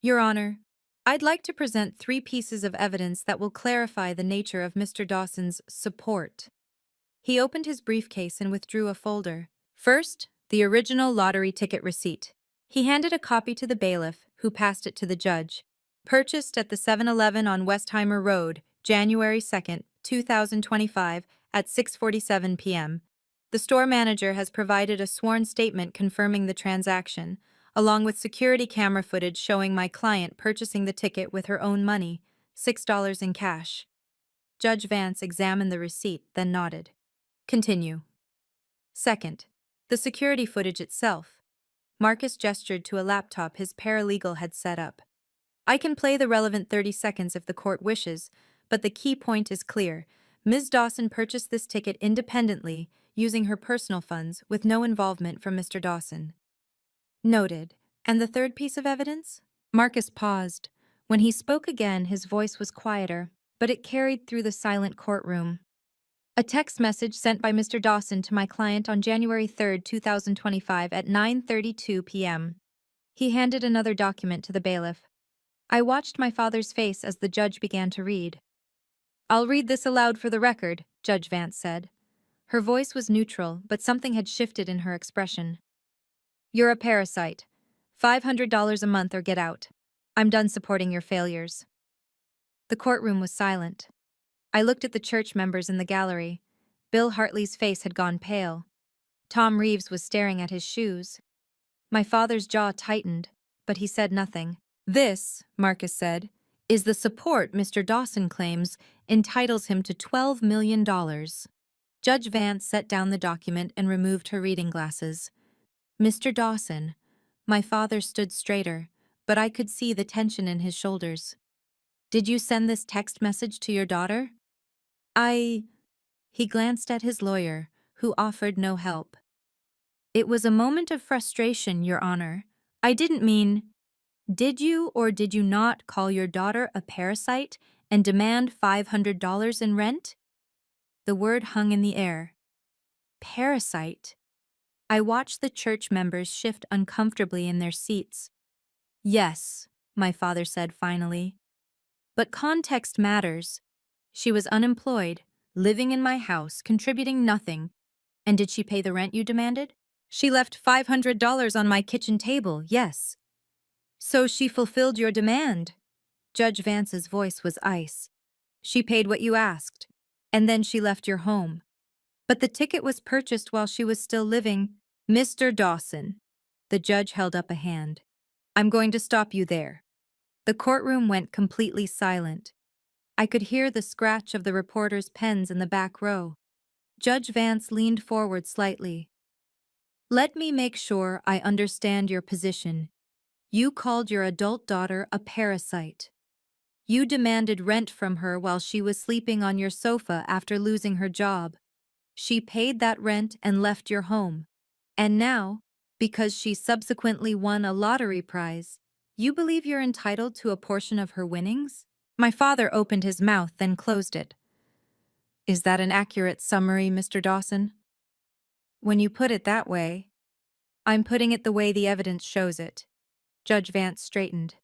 Your Honor, I'd like to present 3 pieces of evidence that will clarify the nature of Mr. Dawson's support. He opened his briefcase and withdrew a folder. First, the original lottery ticket receipt. He handed a copy to the bailiff, who passed it to the judge. Purchased at the 7-Eleven on Westheimer Road, January 2nd, 2025, at 6:47 p.m. The store manager has provided a sworn statement confirming the transaction, along with security camera footage showing my client purchasing the ticket with her own money, $6 in cash. Judge Vance examined the receipt, then nodded. Continue. Second, the security footage itself. Marcus gestured to a laptop his paralegal had set up. I can play the relevant 30 seconds if the court wishes, but the key point is clear. Ms. Dawson purchased this ticket independently, using her personal funds, with no involvement from Mr. Dawson. Noted. And the third piece of evidence? Marcus paused. When he spoke again, his voice was quieter, but it carried through the silent courtroom. A text message sent by Mr. Dawson to my client on January 3, 2025 at 9:32 p.m. He handed another document to the bailiff. I watched my father's face as the judge began to read. I'll read this aloud for the record, Judge Vance said. Her voice was neutral, but something had shifted in her expression. You're a parasite. $500 a month or get out. I'm done supporting your failures. The courtroom was silent. I looked at the church members in the gallery. Bill Hartley's face had gone pale. Tom Reeves was staring at his shoes. My father's jaw tightened, but he said nothing. This, Marcus said, is the support Mr. Dawson claims entitles him to $12 million. Judge Vance set down the document and removed her reading glasses. Mr. Dawson. My father stood straighter, but I could see the tension in his shoulders. Did you send this text message to your daughter? He glanced at his lawyer, who offered no help. It was a moment of frustration, Your Honor. I didn't mean... Did you or did you not call your daughter a parasite and demand $500 in rent? The word hung in the air. Parasite. I watched the church members shift uncomfortably in their seats. Yes, my father said finally. But context matters. She was unemployed, living in my house, contributing nothing. And did she pay the rent you demanded? She left $500 on my kitchen table, yes. So she fulfilled your demand. Judge Vance's voice was ice. She paid what you asked, and then she left your home. But the ticket was purchased while she was still living. Mr. Dawson. The judge held up a hand. I'm going to stop you there. The courtroom went completely silent. I could hear the scratch of the reporters' pens in the back row. Judge Vance leaned forward slightly. Let me make sure I understand your position. You called your adult daughter a parasite. You demanded rent from her while she was sleeping on your sofa after losing her job. She paid that rent and left your home. And now, because she subsequently won a lottery prize, you believe you're entitled to a portion of her winnings? My father opened his mouth, then closed it. Is that an accurate summary, Mr. Dawson? When you put it that way, I'm putting it the way the evidence shows it. Judge Vance straightened.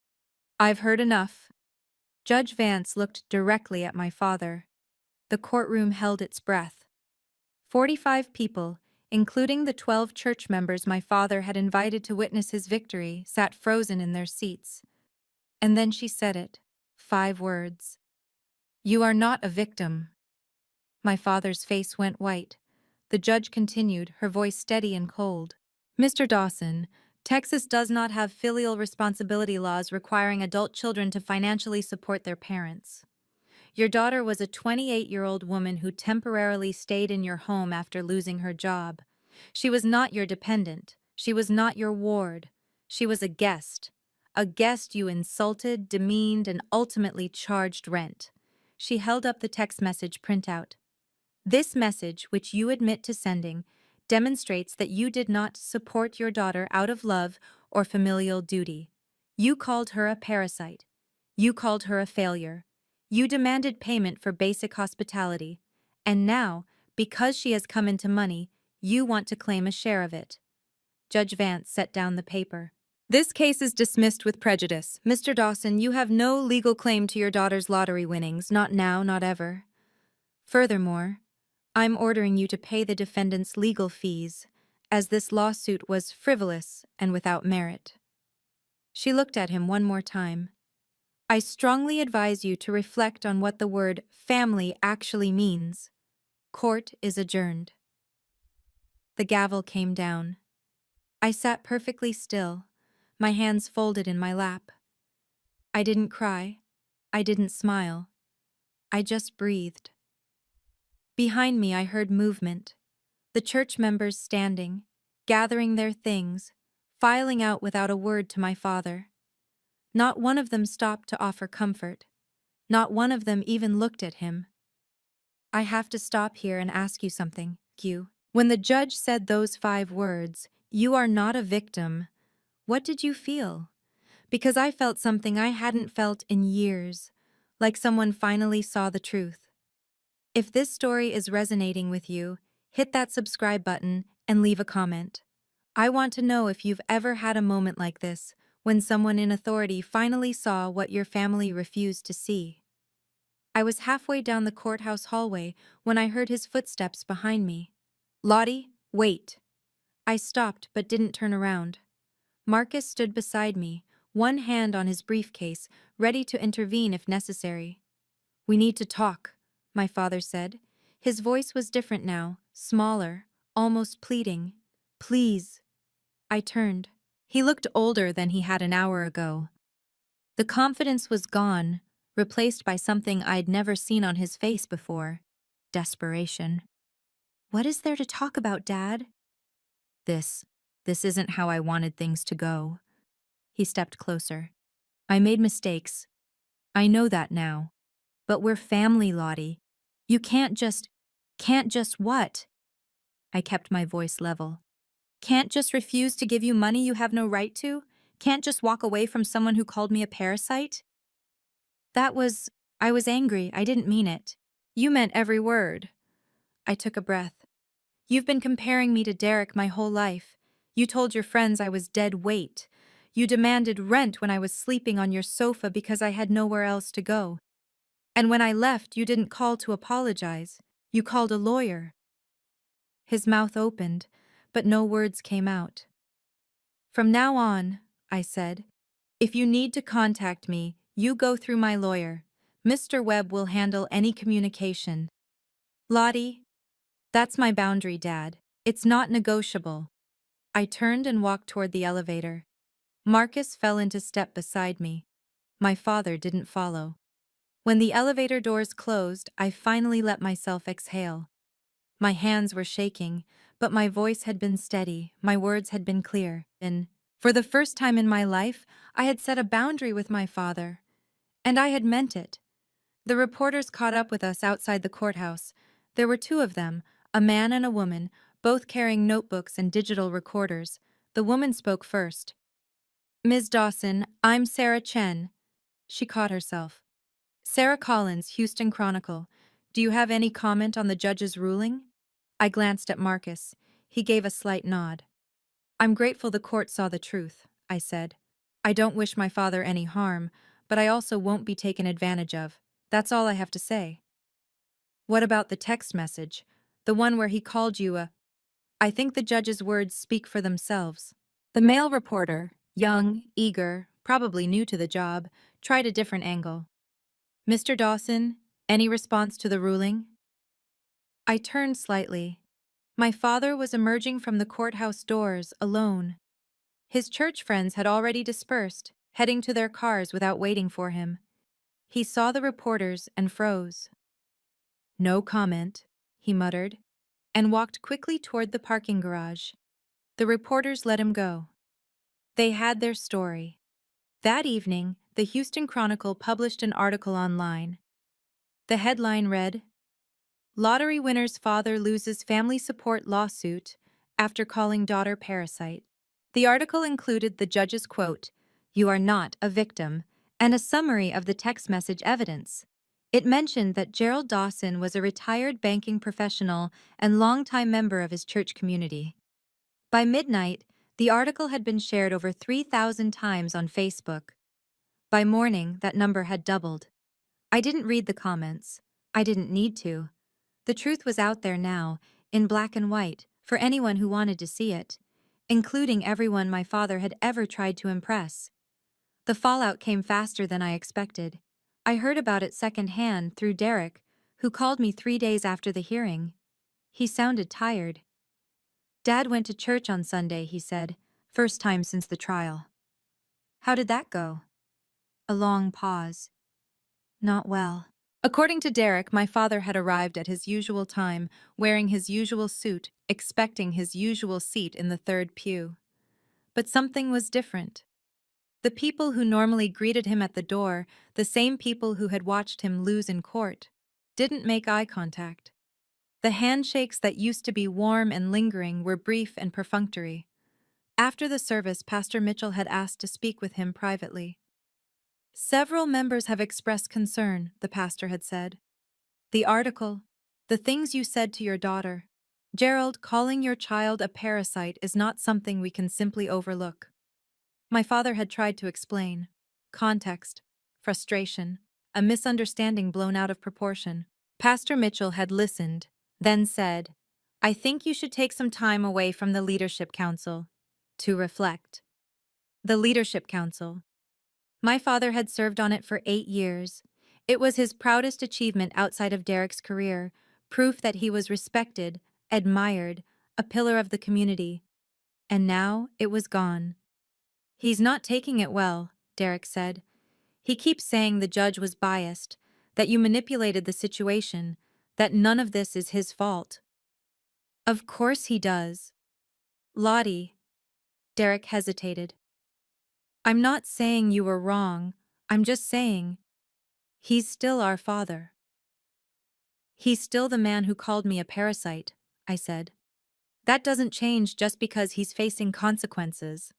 I've heard enough. Judge Vance looked directly at my father. The courtroom held its breath. 45 people, including the 12 church members my father had invited to witness his victory, sat frozen in their seats. And then she said it. 5 words. You are not a victim. My father's face went white. The judge continued, her voice steady and cold. Mr. Dawson, Texas does not have filial responsibility laws requiring adult children to financially support their parents. Your daughter was a 28-year-old woman who temporarily stayed in your home after losing her job. She was not your dependent. She was not your ward. She was a guest. A guest you insulted, demeaned, and ultimately charged rent. She held up the text message printout. This message, which you admit to sending, demonstrates that you did not support your daughter out of love or familial duty. You called her a parasite. You called her a failure. You demanded payment for basic hospitality. And now, because she has come into money, you want to claim a share of it. Judge Vance set down the paper. This case is dismissed with prejudice. Mr. Dawson, you have no legal claim to your daughter's lottery winnings, not now, not ever. Furthermore, I'm ordering you to pay the defendant's legal fees, as this lawsuit was frivolous and without merit. She looked at him one more time. I strongly advise you to reflect on what the word family actually means. Court is adjourned. The gavel came down. I sat perfectly still, my hands folded in my lap. I didn't cry. I didn't smile. I just breathed. Behind me I heard movement. The church members standing, gathering their things, filing out without a word to my father. Not one of them stopped to offer comfort. Not one of them even looked at him. I have to stop here and ask you something, Q. When the judge said those 5 words, "You are not a victim," what did you feel? Because I felt something I hadn't felt in years, like someone finally saw the truth. If this story is resonating with you, hit that subscribe button and leave a comment. I want to know if you've ever had a moment like this, when someone in authority finally saw what your family refused to see. I was halfway down the courthouse hallway when I heard his footsteps behind me. Lottie, wait. I stopped but didn't turn around. Marcus stood beside me, one hand on his briefcase, ready to intervene if necessary. We need to talk, my father said. His voice was different now, smaller, almost pleading. Please. I turned. He looked older than he had an hour ago. The confidence was gone, replaced by something I'd never seen on his face before. Desperation. What is there to talk about, Dad? This isn't how I wanted things to go. He stepped closer. I made mistakes. I know that now. But we're family, Lottie. You can't just what? I kept my voice level. Can't just refuse to give you money you have no right to? Can't just walk away from someone who called me a parasite? I was angry. I didn't mean it. You meant every word. I took a breath. You've been comparing me to Derek my whole life. You told your friends I was dead weight. You demanded rent when I was sleeping on your sofa because I had nowhere else to go. And when I left, you didn't call to apologize. You called a lawyer. His mouth opened, but no words came out. From now on, I said, if you need to contact me, you go through my lawyer. Mr. Webb will handle any communication. Lottie, that's my boundary, Dad. It's not negotiable. I turned and walked toward the elevator. Marcus fell into step beside me. My father didn't follow. When the elevator doors closed, I finally let myself exhale. My hands were shaking, but my voice had been steady, my words had been clear, and for the first time in my life, I had set a boundary with my father. And I had meant it. The reporters caught up with us outside the courthouse. There were 2 of them, a man and a woman, both carrying notebooks and digital recorders. The woman spoke first. Ms. Dawson, I'm Sarah Chen. She caught herself. Sarah Collins, Houston Chronicle. Do you have any comment on the judge's ruling? I glanced at Marcus. He gave a slight nod. I'm grateful the court saw the truth, I said. I don't wish my father any harm, but I also won't be taken advantage of. That's all I have to say. What about the text message? The one where he called you a... I think the judge's words speak for themselves. The male reporter, young, eager, probably new to the job, tried a different angle. Mr. Dawson, any response to the ruling? I turned slightly. My father was emerging from the courthouse doors alone. His church friends had already dispersed, heading to their cars without waiting for him. He saw the reporters and froze. No comment, he muttered, and walked quickly toward the parking garage. The reporters let him go. They had their story. That evening, the Houston Chronicle published an article online. The headline read, "Lottery winner's father loses family support lawsuit after calling daughter parasite." The article included the judge's quote, "You are not a victim," and a summary of the text message evidence. It mentioned that Gerald Dawson was a retired banking professional and longtime member of his church community. By midnight, the article had been shared over 3,000 times on Facebook. By morning, that number had doubled. I didn't read the comments. I didn't need to. The truth was out there now, in black and white, for anyone who wanted to see it, including everyone my father had ever tried to impress. The fallout came faster than I expected. I heard about it secondhand through Derek, who called me 3 days after the hearing. He sounded tired. "Dad went to church on Sunday," he said, "first time since the trial." "How did that go?" A long pause. "Not well." According to Derek, my father had arrived at his usual time, wearing his usual suit, expecting his usual seat in the third pew. But something was different. The people who normally greeted him at the door, the same people who had watched him lose in court, didn't make eye contact. The handshakes that used to be warm and lingering were brief and perfunctory. After the service, Pastor Mitchell had asked to speak with him privately. "Several members have expressed concern," the pastor had said. "The article, the things you said to your daughter, Gerald, calling your child a parasite is not something we can simply overlook." My father had tried to explain. Context, frustration, a misunderstanding blown out of proportion. Pastor Mitchell had listened, then said, "I think you should take some time away from the Leadership Council to reflect." The Leadership Council. My father had served on it for 8 years. It was his proudest achievement outside of Derek's career, proof that he was respected, admired, a pillar of the community. And now it was gone. "He's not taking it well," Derek said. "He keeps saying the judge was biased, that you manipulated the situation, that none of this is his fault." "Of course he does." "Lottie," Derek hesitated. "I'm not saying you were wrong. I'm just saying, he's still our father." "He's still the man who called me a parasite," I said. "That doesn't change just because he's facing consequences."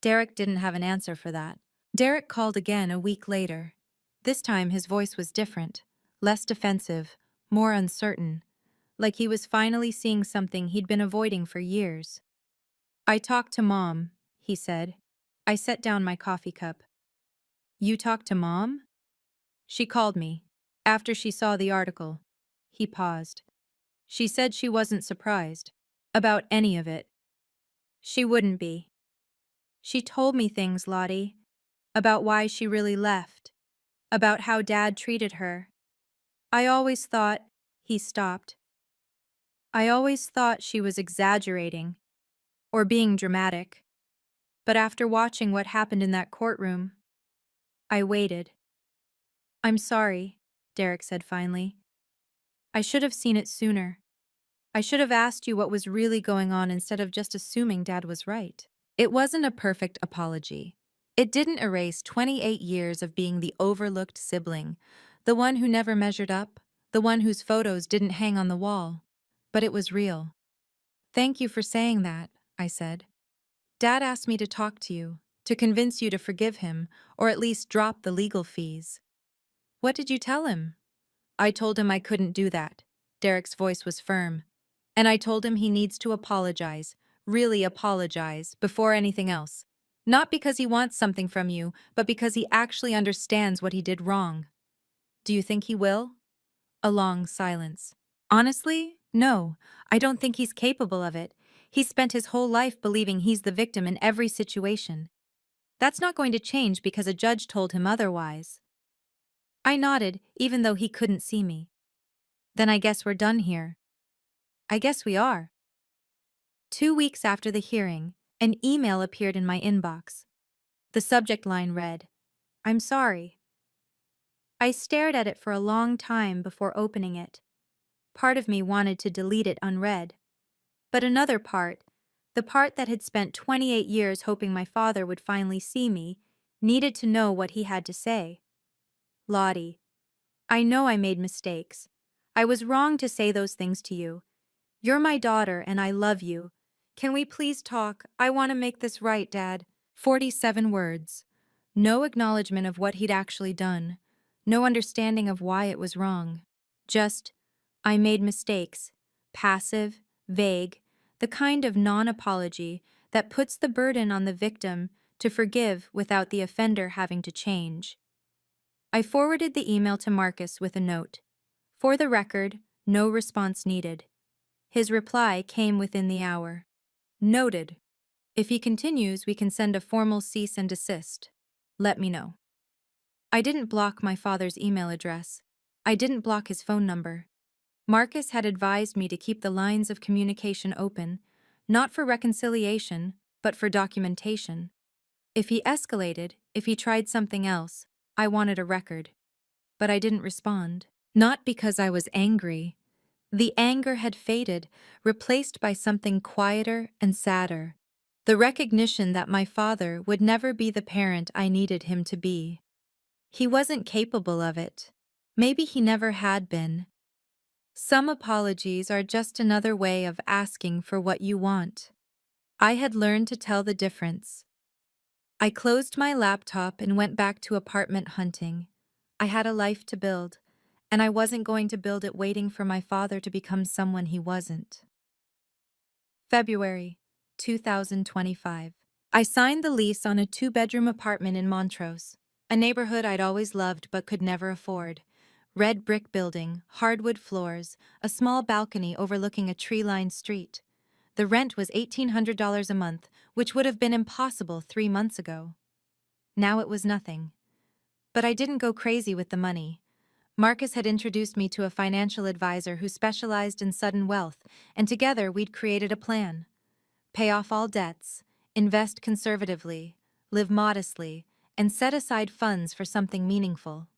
Derek didn't have an answer for that. Derek called again a week later. This time his voice was different, less defensive, more uncertain, like he was finally seeing something he'd been avoiding for years. "I talked to Mom," he said. I set down my coffee cup. "You talked to Mom?" "She called me. After she saw the article." He paused. "She said she wasn't surprised. About any of it." "She wouldn't be. She told me things, Lottie. About why she really left. About how Dad treated her. I always thought—" He stopped. "I always thought she was exaggerating. Or being dramatic. But after watching what happened in that courtroom, I waited." "I'm sorry," Derek said finally. "I should have seen it sooner. I should have asked you what was really going on instead of just assuming Dad was right." It wasn't a perfect apology. It didn't erase 28 years of being the overlooked sibling, the one who never measured up, the one whose photos didn't hang on the wall. But it was real. "Thank you for saying that," I said. "Dad asked me to talk to you, to convince you to forgive him, or at least drop the legal fees." "What did you tell him?" "I told him I couldn't do that." Derek's voice was firm. "And I told him he needs to apologize, really apologize, before anything else. Not because he wants something from you, but because he actually understands what he did wrong." "Do you think he will?" A long silence. "Honestly, no. I don't think he's capable of it. He's spent his whole life believing he's the victim in every situation. That's not going to change because a judge told him otherwise." I nodded, even though he couldn't see me. "Then I guess we're done here." I guess we are. 2 weeks after the hearing, an email appeared in my inbox. The subject line read, "I'm sorry." I stared at it for a long time before opening it. Part of me wanted to delete it unread. But another part, the part that had spent 28 years hoping my father would finally see me, needed to know what he had to say. Lottie, I know I made mistakes. I was wrong to say those things to you. You're my daughter and I love you. Can we please talk? I want to make this right, Dad. 47 words. No acknowledgement of what he'd actually done. No understanding of why it was wrong. Just, I made mistakes. Passive, vague, the kind of non-apology that puts the burden on the victim to forgive without the offender having to change. I forwarded the email to Marcus with a note. For the record, no response needed. His reply came within the hour. Noted. If he continues, we can send a formal cease and desist. Let me know. I didn't block my father's email address. I didn't block his phone number. Marcus had advised me to keep the lines of communication open, not for reconciliation, but for documentation. If he escalated, if he tried something else, I wanted a record. But I didn't respond. Not because I was angry. The anger had faded, replaced by something quieter and sadder. The recognition that my father would never be the parent I needed him to be. He wasn't capable of it. Maybe he never had been. Some apologies are just another way of asking for what you want. I had learned to tell the difference. I closed my laptop and went back to apartment hunting. I had a life to build, and I wasn't going to build it waiting for my father to become someone he wasn't. February 2025. I signed the lease on a 2-bedroom apartment in Montrose, a neighborhood I'd always loved but could never afford. Red brick building, hardwood floors, a small balcony overlooking a tree-lined street. The rent was $1,800 a month, which would have been impossible 3 months ago. Now it was nothing. But I didn't go crazy with the money. Marcus had introduced me to a financial advisor who specialized in sudden wealth, and together we'd created a plan. Pay off all debts, invest conservatively, live modestly, and set aside funds for something meaningful.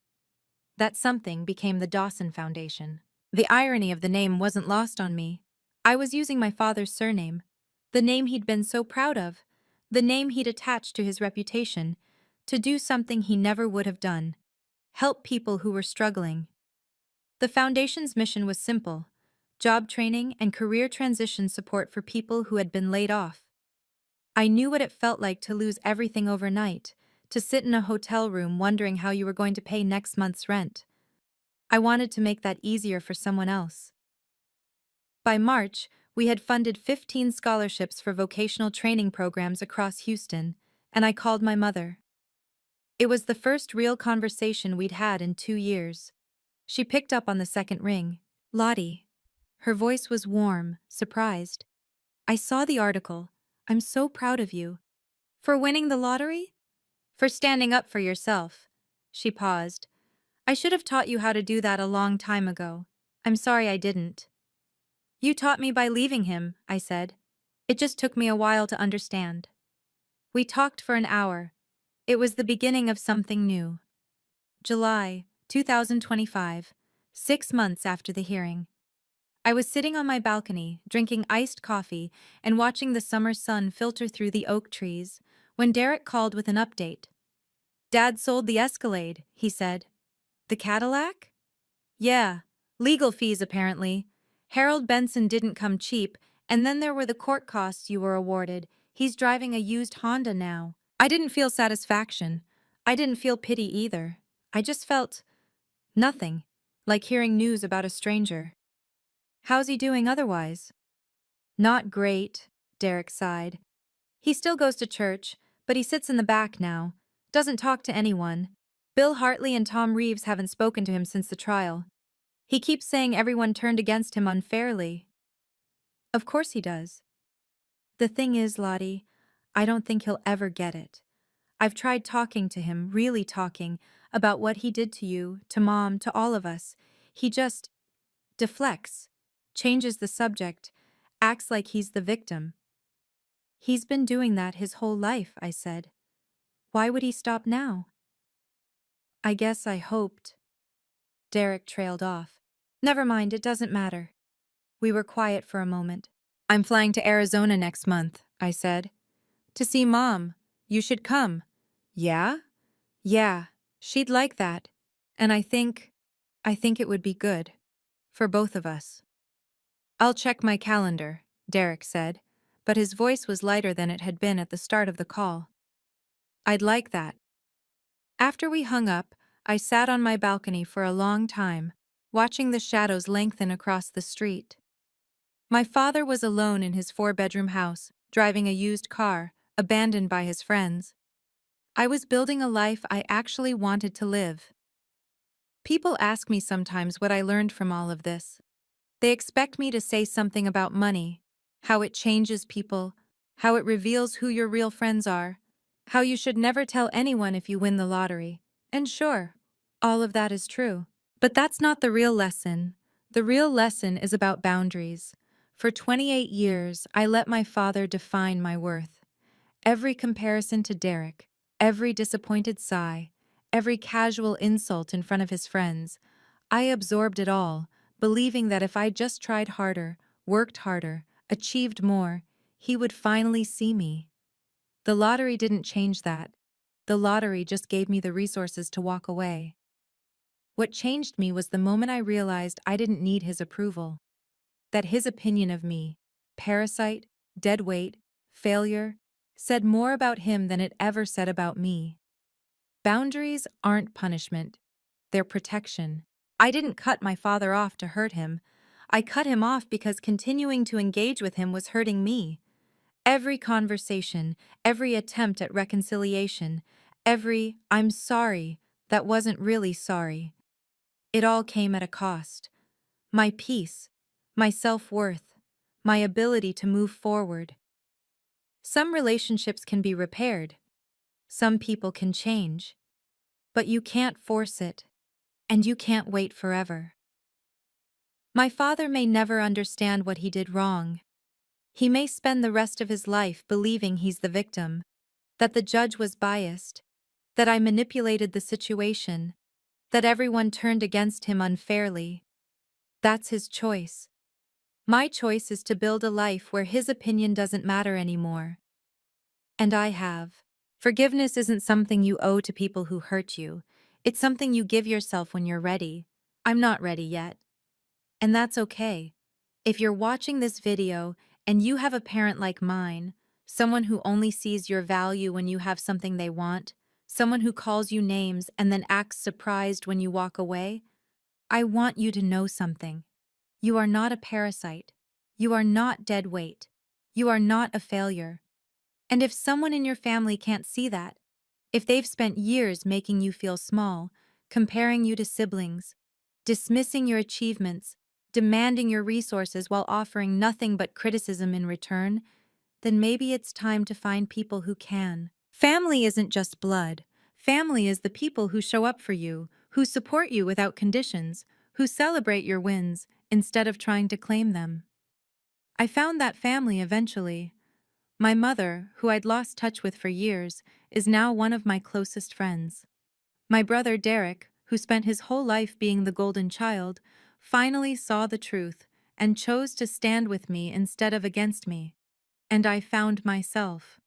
That something became the Dawson Foundation. The irony of the name wasn't lost on me. I was using my father's surname, the name he'd been so proud of, the name he'd attached to his reputation, to do something he never would have done: help people who were struggling. The foundation's mission was simple: job training and career transition support for people who had been laid off. I knew what it felt like to lose everything overnight, to sit in a hotel room wondering how you were going to pay next month's rent. I wanted to make that easier for someone else. By March, we had funded 15 scholarships for vocational training programs across Houston, and I called my mother. It was the first real conversation we'd had in 2 years. She picked up on the second ring. Lottie. Her voice was warm, surprised. I saw the article. I'm so proud of you. For winning the lottery? For standing up for yourself. She paused. I should have taught you how to do that a long time ago. I'm sorry I didn't. You taught me by leaving him, I said. It just took me a while to understand. We talked for an hour. It was the beginning of something new. July 2025, 6 months after the hearing. I was sitting on my balcony, drinking iced coffee and watching the summer sun filter through the oak trees, when Derek called with an update. Dad sold the Escalade, he said. The Cadillac? Yeah, legal fees apparently. Harold Benson didn't come cheap, and then there were the court costs you were awarded. He's driving a used Honda now. I didn't feel satisfaction. I didn't feel pity either. I just felt nothing, like hearing news about a stranger. How's he doing otherwise? Not great, Derek sighed. He still goes to church, but he sits in the back now. Doesn't talk to anyone. Bill Hartley and Tom Reeves haven't spoken to him since the trial. He keeps saying everyone turned against him unfairly. Of course he does. The thing is, Lottie, I don't think he'll ever get it. I've tried talking to him, really talking, about what he did to you, to Mom, to all of us. He just deflects. changes the subject, acts like he's the victim. He's been doing that his whole life, I said. Why would he stop now? I guess I hoped. Derek trailed off. Never mind, it doesn't matter. We were quiet for a moment. I'm flying to Arizona next month, I said. To see Mom. You should come. Yeah? Yeah, she'd like that. And I think it would be good. For both of us. I'll check my calendar, Derek said, but his voice was lighter than it had been at the start of the call. I'd like that. After we hung up, I sat on my balcony for a long time, watching the shadows lengthen across the street. My father was alone in his 4-bedroom house, driving a used car, abandoned by his friends. I was building a life I actually wanted to live. People ask me sometimes what I learned from all of this. They expect me to say something about money, how it changes people, how it reveals who your real friends are, how you should never tell anyone if you win the lottery. And sure, all of that is true. But that's not the real lesson. The real lesson is about boundaries. For 28 years, I let my father define my worth. Every comparison to Derek, every disappointed sigh, every casual insult in front of his friends, I absorbed it all, believing that if I just tried harder, worked harder, achieved more, he would finally see me. The lottery didn't change that. The lottery just gave me the resources to walk away. What changed me was the moment I realized I didn't need his approval. That his opinion of me, parasite, dead weight, failure, said more about him than it ever said about me. Boundaries aren't punishment. They're protection. I didn't cut my father off to hurt him. I cut him off because continuing to engage with him was hurting me. Every conversation, every attempt at reconciliation, every "I'm sorry" that wasn't really sorry. It all came at a cost. My peace, my self-worth, my ability to move forward. Some relationships can be repaired. Some people can change. But you can't force it. And you can't wait forever. My father may never understand what he did wrong. He may spend the rest of his life believing he's the victim, that the judge was biased, that I manipulated the situation, that everyone turned against him unfairly. That's his choice. My choice is to build a life where his opinion doesn't matter anymore. And I have. Forgiveness isn't something you owe to people who hurt you. It's something you give yourself when you're ready. I'm not ready yet. And that's okay. If you're watching this video and you have a parent like mine, someone who only sees your value when you have something they want, someone who calls you names and then acts surprised when you walk away, I want you to know something. You are not a parasite. You are not dead weight. You are not a failure. And if someone in your family can't see that, if they've spent years making you feel small, comparing you to siblings, dismissing your achievements, demanding your resources while offering nothing but criticism in return, then maybe it's time to find people who can. Family isn't just blood. Family is the people who show up for you, who support you without conditions, who celebrate your wins instead of trying to claim them. I found that family eventually. My mother, who I'd lost touch with for years, is now one of my closest friends. My brother Derek, who spent his whole life being the golden child, finally saw the truth and chose to stand with me instead of against me. And I found myself.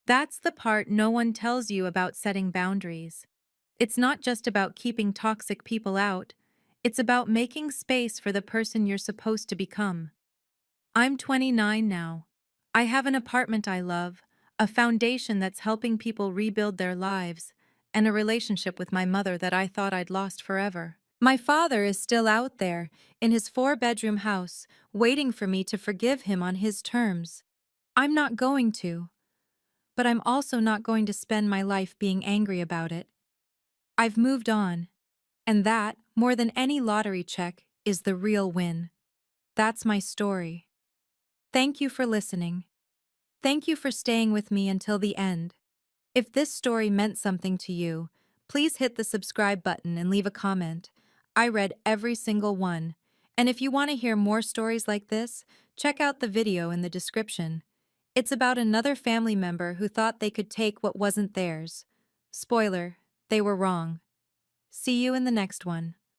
That's the part no one tells you about setting boundaries. It's not just about keeping toxic people out. It's about making space for the person you're supposed to become. I'm 29 now. I have an apartment I love, a foundation that's helping people rebuild their lives, and a relationship with my mother that I thought I'd lost forever. My father is still out there, in his 4-bedroom house, waiting for me to forgive him on his terms. I'm not going to. But I'm also not going to spend my life being angry about it. I've moved on. And that, more than any lottery check, is the real win. That's my story. Thank you for listening. Thank you for staying with me until the end. If this story meant something to you, please hit the subscribe button and leave a comment. I read every single one, And if you want to hear more stories like this, check out the video in the description. It's about another family member who thought they could take what wasn't theirs. Spoiler, they were wrong. See you in the next one.